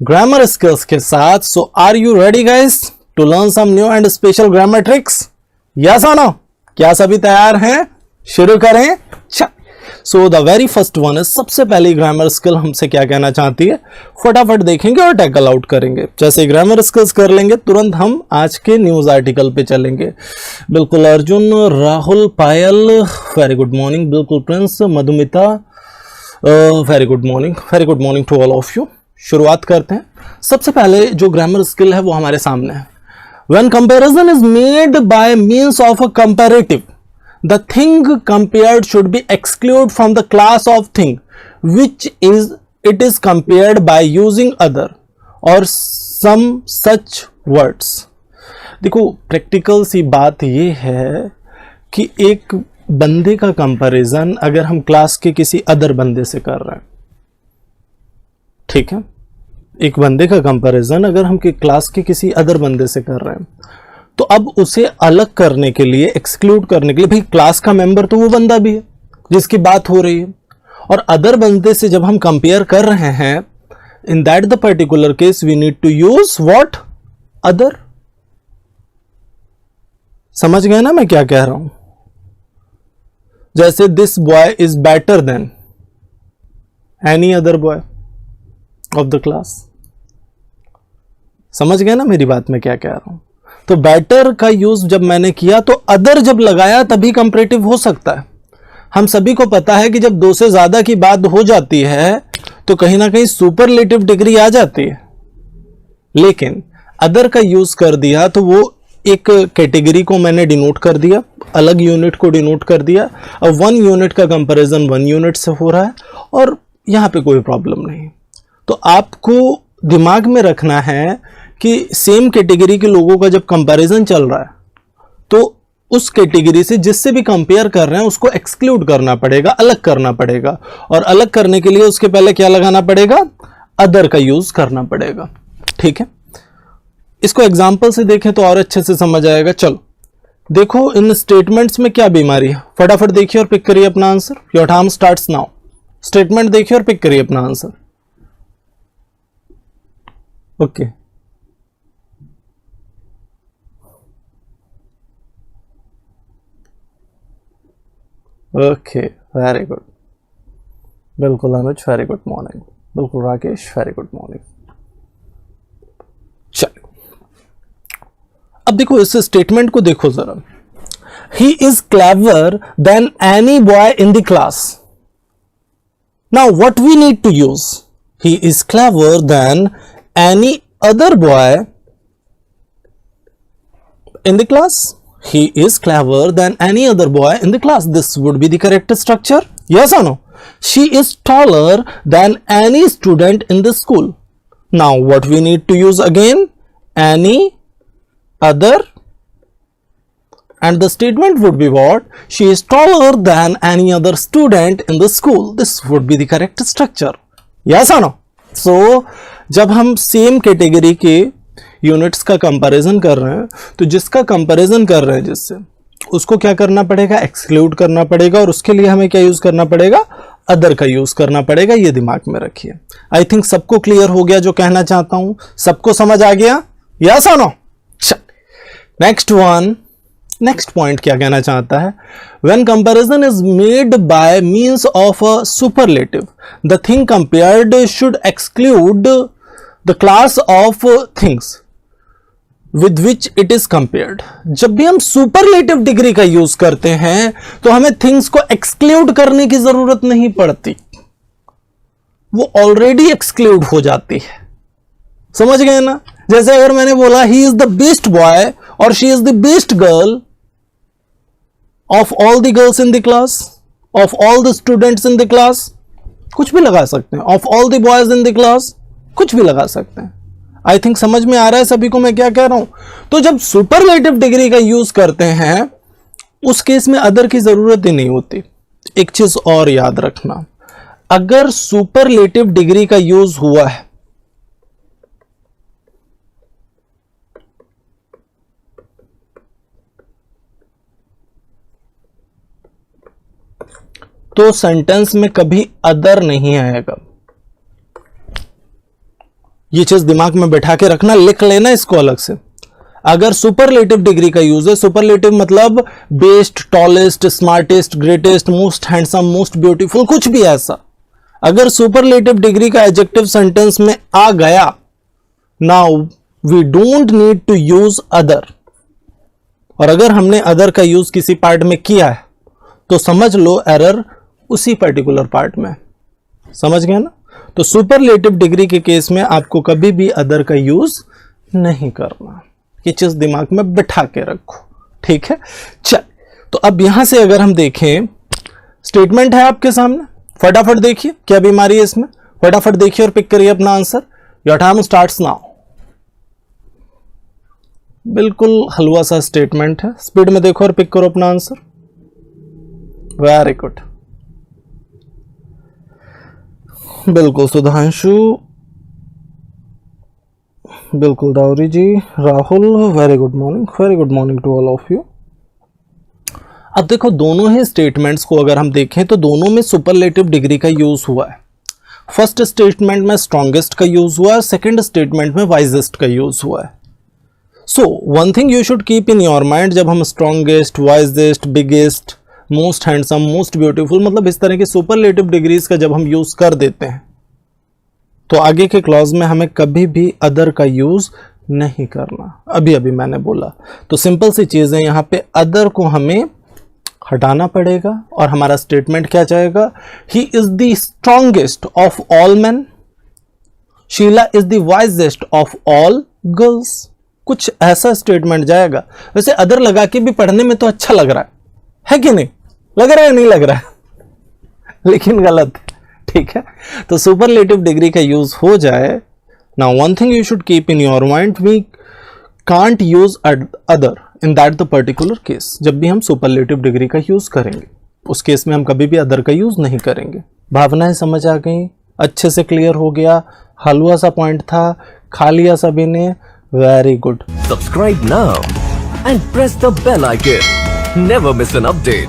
Grammar skills के साथ। So are you ready guys to learn some new and special grammar tricks? Yes और no? क्या सभी तैयार हैं? शुरू करें। So the very first one है, सबसे पहली ग्रामर स्किल हमसे क्या कहना चाहती है, फटाफट देखेंगे और टैकल आउट करेंगे। जैसे ग्रामर स्किल्स कर लेंगे तुरंत हम आज के न्यूज आर्टिकल पे चलेंगे। बिल्कुल Arjun, Rahul, Payal, very good morning. बिल्कुल Prince, Madhumita, very good morning to all of you. शुरुआत करते हैं। सबसे पहले जो ग्रामर स्किल है वो हमारे सामने है। When comparison is made by means of a comparative, the thing compared should be excluded from the class of thing which is it is compared by using other or some such words। देखो practical सी बात ये है कि एक बंदे का comparison अगर हम क्लास के किसी अदर बंदे से कर रहे हैं, ठीक है, एक बंदे का कंपैरिजन अगर हम क्लास के किसी अदर बंदे से कर रहे हैं, तो अब उसे अलग करने के लिए, एक्सक्लूड करने के लिए, भाई क्लास का मेंबर तो वो बंदा भी है जिसकी बात हो रही है, और अदर बंदे से जब हम कंपेयर कर रहे हैं, in that the particular case we need to use what, other. समझ गए ना मैं क्या कह रहा हूं? जैसे this boy is better than any other boy of the class. समझ गए ना मेरी बात में क्या कह रहा हूं? तो बेटर का यूज जब मैंने किया तो अदर जब लगाया तभी कंपैरेटिव हो सकता है। हम सभी को पता है कि जब दो से ज्यादा की बात हो जाती है तो कहीं ना कहीं सुपरलेटिव डिग्री आ जाती है, लेकिन अदर का यूज कर दिया तो वो एक कैटेगरी को मैंने डिनोट कर दिया, अलग यूनिट को डिनोट कर दिया। अब 1 यूनिट का कंपैरिजन 1 यूनिट से हो रहा है और यहां पे कोई प्रॉब्लम नहीं। तो आपको दिमाग में रखना है कि सेम कैटेगरी के लोगों का जब कंपैरिजन चल रहा है तो उस कैटेगरी से जिससे भी कंपेयर कर रहे हैं उसको एक्सक्लूड करना पड़ेगा, अलग करना पड़ेगा, और अलग करने के लिए उसके पहले क्या लगाना पड़ेगा, अदर का यूज करना पड़ेगा। ठीक है, इसको एग्जांपल से देखें तो और अच्छे से समझ आएगा। चलो देखो इन स्टेटमेंट्स में क्या बीमारी है, फटाफट देखिए और पिक करिए अपना answer. Your time starts now. Statement देखिए और पिक करिए अपना answer. Okay okay, very good. बिल्कुल अनुज, वेरी गुड मॉर्निंग। बिल्कुल राकेश, वेरी गुड मॉर्निंग। चलो अब देखो इस स्टेटमेंट को देखो जरा। He is clever than any boy in the class. Now what we need to use, he is clever than any other boy in the class. He is clever than any other boy in the class. This would be the correct structure. Yes or no? She is taller than any student in the school. Now what we need to use again, any other, and the statement would be what, she is taller than any other student in the school. This would be the correct structure. Yes or no? So जब हम same category के units का comparison कर रहे हैं तो जिसका comparison कर रहे हैं जिससे, उसको क्या करना पड़ेगा, एक्सक्लूड करना पड़ेगा, और उसके लिए हमें क्या यूज करना पड़ेगा, अदर का यूज करना पड़ेगा। ये दिमाग में रखिए। आई थिंक सबको क्लियर हो गया जो कहना चाहता हूं, सबको समझ आ गया? यस और no? Next one, next point क्या कहना चाहता है, when comparison is made by means of a superlative, the thing compared should exclude the class of things with which it is compared। जब भी हम सुपरलेटिव डिग्री का use करते हैं तो हमें थिंग्स को एक्सक्लूड करने की जरूरत नहीं पड़ती, वो ऑलरेडी एक्सक्लूड हो जाती है। समझ गए ना? जैसे अगर मैंने बोला he is the best boy और she is the best girl of all the girls in the class, of all the students in the class, कुछ भी लगा सकते हैं, of all the boys in the class, कुछ भी लगा सकते हैं। आई थिंक समझ में आ रहा है सभी को मैं क्या कह रहा हूं? तो जब सुपरलेटिव डिग्री का यूज करते हैं उस केस में अदर की जरूरत ही नहीं होती। एक चीज और याद रखना, अगर सुपरलेटिव डिग्री का यूज हुआ है तो सेंटेंस में कभी अदर नहीं आएगा। ये चीज दिमाग में बैठा के रखना, लिख लेना इसको अलग से। अगर सुपरलेटिव डिग्री का यूज है, सुपरलेटिव मतलब best, tallest, smartest, greatest, most handsome, most beautiful, कुछ भी ऐसा, अगर सुपरलेटिव डिग्री का एडजेक्टिव सेंटेंस में आ गया, now we don't need to use other. और अगर हमने अदर का यूज किसी पार्ट में किया है तो समझ लो एरर उसी पर्टिकुलर पार्ट में। समझ गया ना? तो सुपरलेटिव डिग्री के केस में आपको कभी भी अदर का यूज नहीं करना। ये चीज दिमाग में बिठा के रखो, ठीक है? चल, तो अब यहां से अगर हम देखें, स्टेटमेंट है आपके सामने, फटाफट देखिए क्या बीमारी है इसमें, फटाफट देखिए और पिक करिए अपना answer. Your time starts now. बिल्कुल हलवा सा स्टेटमेंट है, स्पीड में देखो और पिक करो अपना आंसर। वेरी गुड, बिल्कुल सुधांशु, बिल्कुल Dauri ji, Rahul, very good morning to all of you. अब देखो दोनों ही स्टेटमेंट्स को अगर हम देखें तो दोनों में सुपरलेटिव डिग्री का यूज हुआ है। फर्स्ट स्टेटमेंट में स्ट्रॉन्गेस्ट का यूज हुआ है, सेकंड स्टेटमेंट में वाइजेस्ट का यूज हुआ है। So one thing you should keep in your mind, जब हम strongest, wisest, biggest, most handsome, most beautiful, मतलब इस तरह की सुपरलेटिव डिग्रीज का जब हम यूज कर देते हैं तो आगे के क्लॉज में हमें कभी भी अदर का यूज नहीं करना। अभी मैंने बोला, तो सिंपल सी चीज है, यहां पे अदर को हमें हटाना पड़ेगा और हमारा स्टेटमेंट क्या जाएगा? He is the strongest of all man, Sheela is the wisest of all girls. कुछ ऐसा स्टेटमेंट जाएगा। वैसे अदर लगा के भी पढ़ने में तो अच्छा लग रहा है कि नहीं? लग रहा है नहीं लग रहा है? लेकिन गलत, ठीक है? तो सुपरलेटिव डिग्री का यूज हो जाए। Now one thing you should keep in your mind, we can't use other in that the particular case. जब भी हम सुपरलेटिव डिग्री का यूज करेंगे उस केस में हम कभी भी अदर का यूज नहीं करेंगे। भावनाएं समझ आ गई, अच्छे से क्लियर हो गया, हलवा सा पॉइंट था, खा लिया सभी ने, very good. Subscribe now and press the bell icon. Never miss an update.